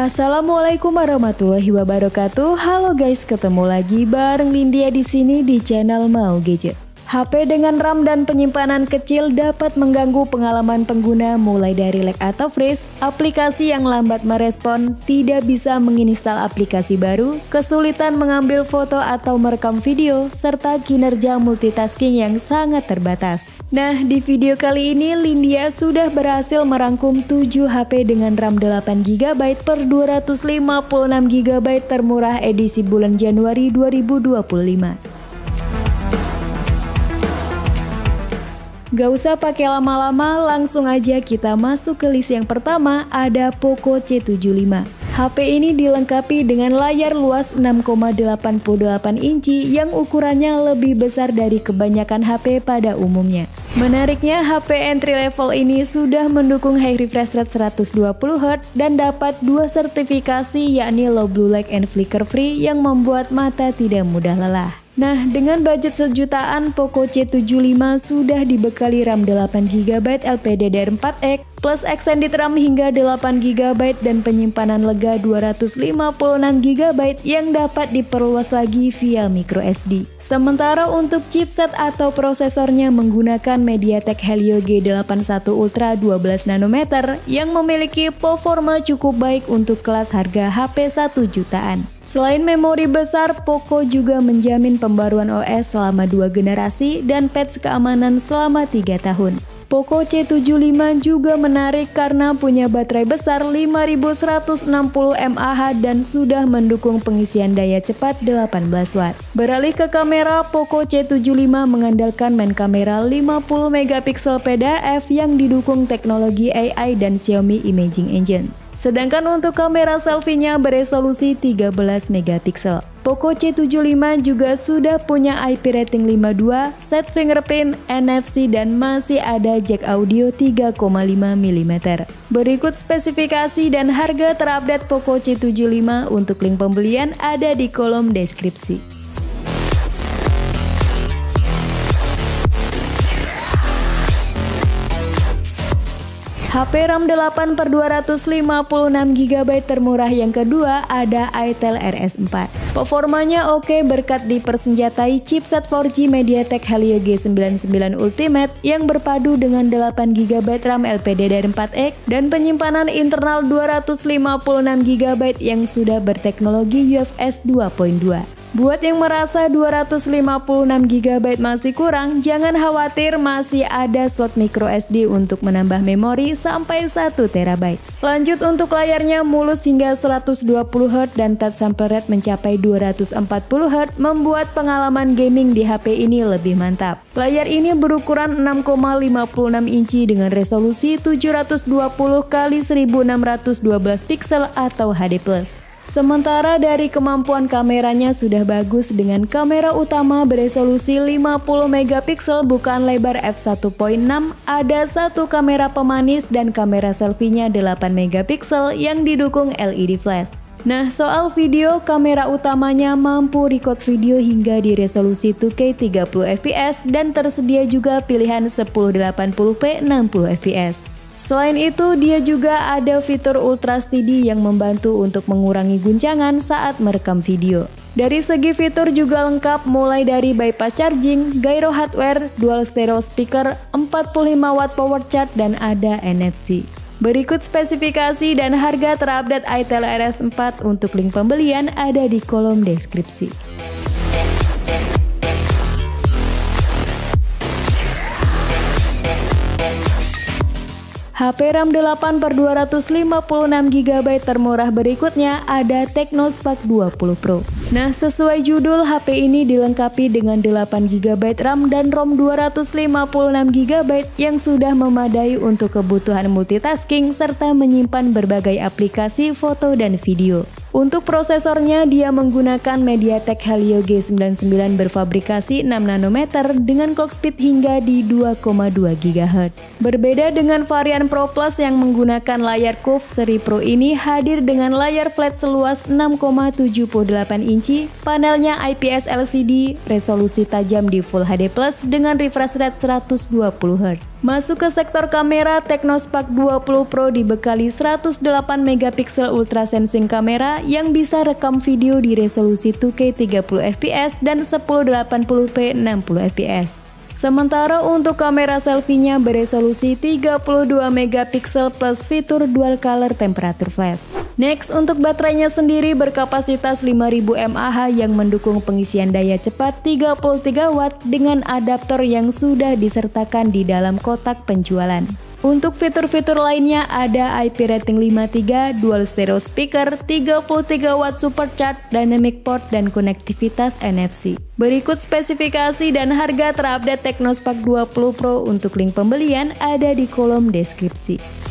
Assalamualaikum warahmatullahi wabarakatuh. Halo guys, ketemu lagi bareng Lindia di sini di channel Mau Gadget. HP dengan RAM dan penyimpanan kecil dapat mengganggu pengalaman pengguna mulai dari lag atau freeze, aplikasi yang lambat merespon, tidak bisa menginstal aplikasi baru, kesulitan mengambil foto atau merekam video, serta kinerja multitasking yang sangat terbatas. Nah, di video kali ini Lindia sudah berhasil merangkum 7 HP dengan RAM 8GB per 256GB termurah edisi bulan Januari 2025. Gak usah pakai lama-lama, langsung aja kita masuk ke list yang pertama, ada Poco C75. HP ini dilengkapi dengan layar luas 6,88 inci yang ukurannya lebih besar dari kebanyakan HP pada umumnya. Menariknya, HP entry level ini sudah mendukung high refresh rate 120Hz dan dapat 2 sertifikasi yakni low blue light and flicker free yang membuat mata tidak mudah lelah. Nah, dengan budget sejutaan, Poco C75 sudah dibekali RAM 8GB LPDDR4X plus extended RAM hingga 8GB dan penyimpanan lega 256GB yang dapat diperluas lagi via microSD. Sementara untuk chipset atau prosesornya menggunakan MediaTek Helio G81 Ultra 12nm yang memiliki performa cukup baik untuk kelas harga HP 1 jutaan. Selain memori besar, Poco juga menjamin pembaruan OS selama 2 generasi dan patch keamanan selama 3 tahun. Poco C75 juga menarik karena punya baterai besar 5160 mAh dan sudah mendukung pengisian daya cepat 18 Watt. Beralih ke kamera, Poco C75 mengandalkan main kamera 50MP PDAF yang didukung teknologi AI dan Xiaomi Imaging Engine. Sedangkan untuk kamera selfie-nya beresolusi 13MP. Poco C75 juga sudah punya IP rating 5.2, set fingerprint, NFC, dan masih ada jack audio 3,5mm. Berikut spesifikasi dan harga terupdate Poco C75. Untuk link pembelian ada di kolom deskripsi. HP RAM 8 per 256GB termurah yang kedua ada Itel RS4. Performanya oke berkat dipersenjatai chipset 4G MediaTek Helio G99 Ultimate yang berpadu dengan 8GB RAM LPDDR4X dan penyimpanan internal 256GB yang sudah berteknologi UFS 2.2. Buat yang merasa 256GB masih kurang, jangan khawatir, masih ada slot microSD untuk menambah memori sampai 1TB. Lanjut untuk layarnya mulus hingga 120Hz dan touch sample rate mencapai 240Hz membuat pengalaman gaming di HP ini lebih mantap. Layar ini berukuran 6,56 inci dengan resolusi 720x1612 pixel atau HD+. Sementara dari kemampuan kameranya sudah bagus dengan kamera utama beresolusi 50MP bukaan lebar f1.6, ada satu kamera pemanis dan kamera selfie-nya 8MP yang didukung LED flash. Nah, soal video, kamera utamanya mampu record video hingga di resolusi 2K 30fps dan tersedia juga pilihan 1080p 60fps. Selain itu, dia juga ada fitur Ultra Steady yang membantu untuk mengurangi guncangan saat merekam video. Dari segi fitur juga lengkap mulai dari bypass charging, gyro hardware, dual stereo speaker, 45W power charge, dan ada NFC. Berikut spesifikasi dan harga terupdate Itel RS4. Untuk link pembelian ada di kolom deskripsi. HP RAM 8 per 256GB termurah berikutnya ada Technospark 20 Pro. Nah, sesuai judul, HP ini dilengkapi dengan 8GB RAM dan ROM 256GB yang sudah memadai untuk kebutuhan multitasking serta menyimpan berbagai aplikasi foto dan video. Untuk prosesornya, dia menggunakan MediaTek Helio G99 berfabrikasi 6 nanometer dengan clock speed hingga di 2,2 GHz. Berbeda dengan varian Pro Plus yang menggunakan layar curve, seri Pro ini hadir dengan layar flat seluas 6,78 inci, panelnya IPS LCD, resolusi tajam di Full HD Plus dengan refresh rate 120 Hz. Masuk ke sektor kamera, Technospark 20 Pro dibekali 108 megapiksel ultra sensing kamera yang bisa rekam video di resolusi 2K 30 fps dan 1080p 60 fps. Sementara untuk kamera selfie-nya beresolusi 32 megapiksel plus fitur dual color temperature flash. Next, untuk baterainya sendiri berkapasitas 5000 mAh yang mendukung pengisian daya cepat 33 watt dengan adaptor yang sudah disertakan di dalam kotak penjualan. Untuk fitur-fitur lainnya ada IP rating 5.3, dual stereo speaker, 33 watt supercharge, dynamic port, dan konektivitas NFC. Berikut spesifikasi dan harga terupdate Technospark 20 Pro. Untuk link pembelian ada di kolom deskripsi.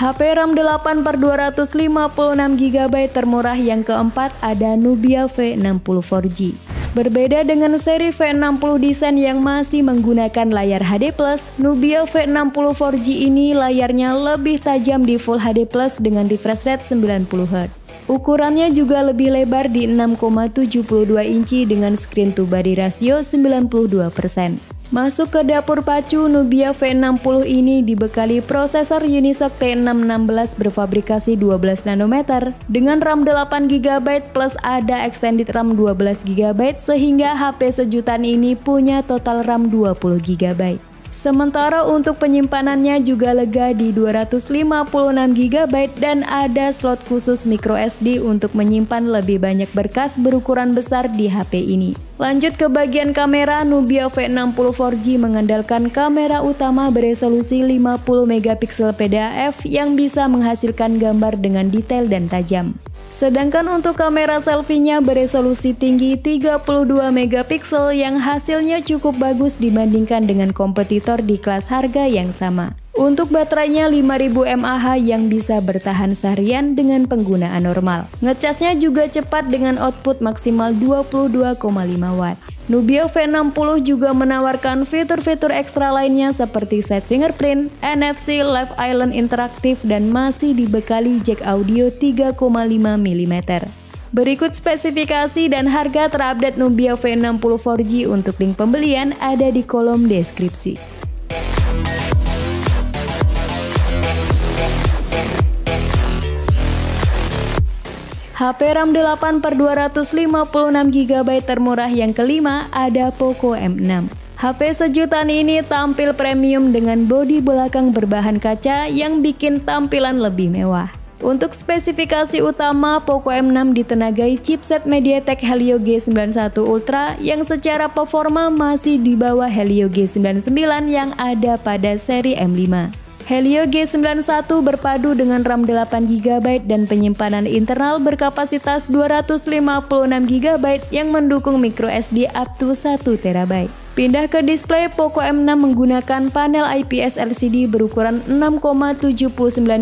HP RAM 8/256GB termurah yang keempat ada Nubia V60 4G. Berbeda dengan seri V60 desain yang masih menggunakan layar HD+, Nubia V60 4G ini layarnya lebih tajam di Full HD+ dengan refresh rate 90Hz. Ukurannya juga lebih lebar di 6,72 inci dengan screen to body rasio 92%. Masuk ke dapur pacu, Nubia V60 ini dibekali prosesor Unisoc T616 berfabrikasi 12 nanometer dengan RAM 8GB plus ada extended RAM 12GB sehingga HP sejutaan ini punya total RAM 20GB. Sementara untuk penyimpanannya juga lega di 256GB dan ada slot khusus microSD untuk menyimpan lebih banyak berkas berukuran besar di HP ini. Lanjut ke bagian kamera, Nubia V60 4G mengandalkan kamera utama beresolusi 50MP PDAF yang bisa menghasilkan gambar dengan detail dan tajam. Sedangkan untuk kamera selfie-nya beresolusi tinggi 32MP yang hasilnya cukup bagus dibandingkan dengan kompetitor di kelas harga yang sama. Untuk baterainya 5000 mAh yang bisa bertahan seharian dengan penggunaan normal. Ngecasnya juga cepat dengan output maksimal 22,5 watt. Nubia V60 juga menawarkan fitur-fitur ekstra lainnya seperti side fingerprint, NFC, Live Island interaktif, dan masih dibekali jack audio 3,5 mm. Berikut spesifikasi dan harga terupdate Nubia V60 4G. Untuk link pembelian ada di kolom deskripsi. HP RAM 8/256GB termurah yang kelima ada Poco M6. HP sejutaan ini tampil premium dengan bodi belakang berbahan kaca yang bikin tampilan lebih mewah. Untuk spesifikasi utama, Poco M6 ditenagai chipset MediaTek Helio G91 Ultra yang secara performa masih di bawah Helio G99 yang ada pada seri M5. Helio G91 berpadu dengan RAM 8GB dan penyimpanan internal berkapasitas 256GB yang mendukung microSD up to 1TB. Pindah ke display, Poco M6 menggunakan panel IPS LCD berukuran 6,79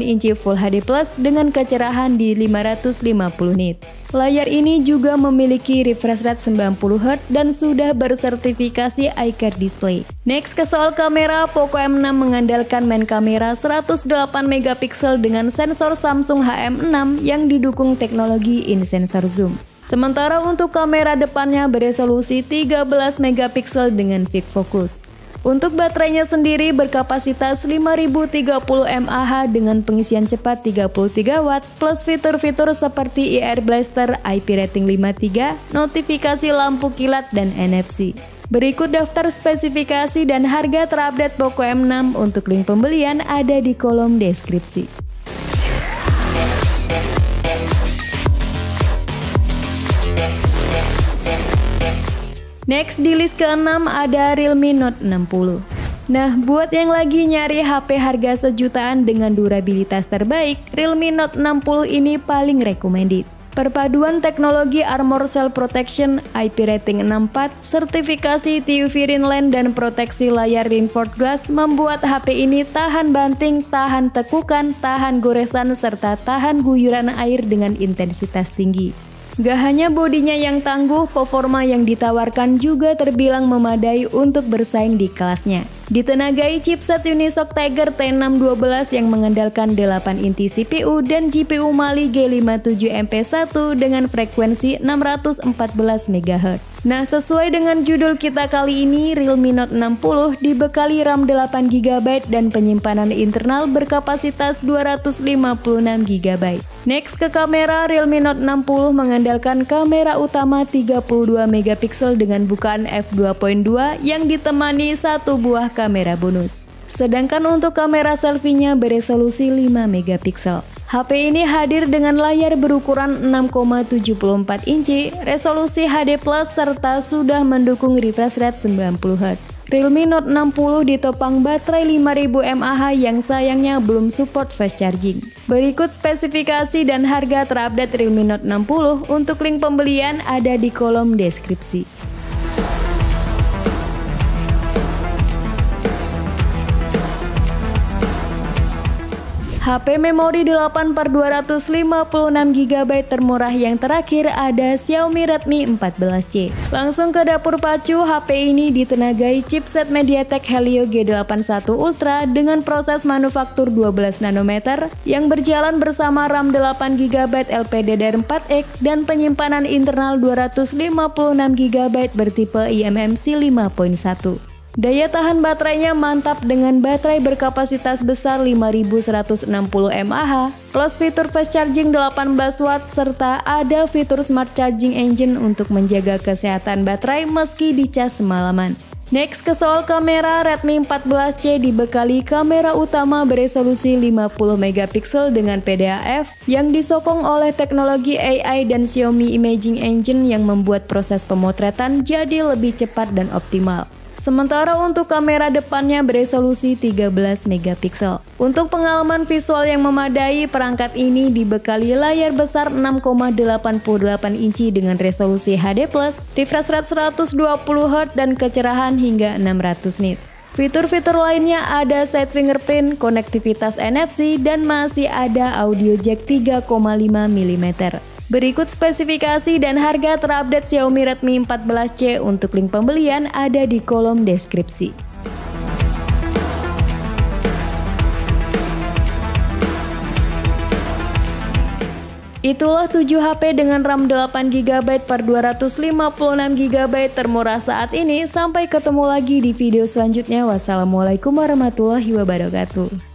inci Full HD Plus dengan kecerahan di 550 nit. Layar ini juga memiliki refresh rate 90Hz dan sudah bersertifikasi iCare Display. Next ke soal kamera, Poco M6 mengandalkan main kamera 108MP dengan sensor Samsung HM6 yang didukung teknologi in-sensor zoom. Sementara untuk kamera depannya beresolusi 13MP dengan Quick Focus. Untuk baterainya sendiri berkapasitas 5030 mAh dengan pengisian cepat 33 watt plus fitur-fitur seperti IR Blaster, IP rating 5.3, notifikasi lampu kilat, dan NFC. Berikut daftar spesifikasi dan harga terupdate Poco M6. Untuk link pembelian ada di kolom deskripsi. Next di list ke-6 ada Realme Note 60. Nah, buat yang lagi nyari HP harga sejutaan dengan durabilitas terbaik, Realme Note 60 ini paling recommended. Perpaduan teknologi Armor Cell Protection, IP rating 64, sertifikasi TUV Greenland dan proteksi layar reinforced glass membuat HP ini tahan banting, tahan tekukan, tahan goresan, serta tahan guyuran air dengan intensitas tinggi. Gak hanya bodinya yang tangguh, performa yang ditawarkan juga terbilang memadai untuk bersaing di kelasnya. Ditenagai chipset Unisoc Tiger T612 yang mengandalkan 8 inti CPU dan GPU Mali G57MP1 dengan frekuensi 614 MHz. Nah, sesuai dengan judul kita kali ini, Realme Note 60 dibekali RAM 8GB dan penyimpanan internal berkapasitas 256GB. Next ke kamera, Realme Note 60 mengandalkan kamera utama 32MP dengan bukaan f2.2 yang ditemani satu buah kamera bonus. Sedangkan untuk kamera selfie-nya beresolusi 5MP. HP ini hadir dengan layar berukuran 6,74 inci, resolusi HD+, serta sudah mendukung refresh rate 90Hz. Realme Note 60 ditopang baterai 5000 mAh yang sayangnya belum support fast charging. Berikut spesifikasi dan harga terupdate Realme Note 60, untuk link pembelian ada di kolom deskripsi. HP memori 8/256GB termurah yang terakhir ada Xiaomi Redmi 14C. Langsung ke dapur pacu, HP ini ditenagai chipset MediaTek Helio G81 Ultra dengan proses manufaktur 12 nanometer yang berjalan bersama RAM 8GB LPDDR4X dan penyimpanan internal 256GB bertipe eMMC 5.1. Daya tahan baterainya mantap dengan baterai berkapasitas besar 5160 mAh, plus fitur fast charging 18 Watt, serta ada fitur Smart Charging Engine untuk menjaga kesehatan baterai meski dicas semalaman. Next ke soal kamera, Redmi 14C dibekali kamera utama beresolusi 50MP dengan PDAF yang disokong oleh teknologi AI dan Xiaomi Imaging Engine yang membuat proses pemotretan jadi lebih cepat dan optimal. Sementara untuk kamera depannya beresolusi 13MP. Untuk pengalaman visual yang memadai, perangkat ini dibekali layar besar 6,88 inci dengan resolusi HD+, refresh rate 120Hz dan kecerahan hingga 600 nits. Fitur-fitur lainnya ada side fingerprint, konektivitas NFC, dan masih ada audio jack 3,5mm. Berikut spesifikasi dan harga terupdate Xiaomi Redmi 14C, untuk link pembelian ada di kolom deskripsi. Itulah 7 HP dengan RAM 8GB per 256GB termurah saat ini. Sampai ketemu lagi di video selanjutnya. Wassalamualaikum warahmatullahi wabarakatuh.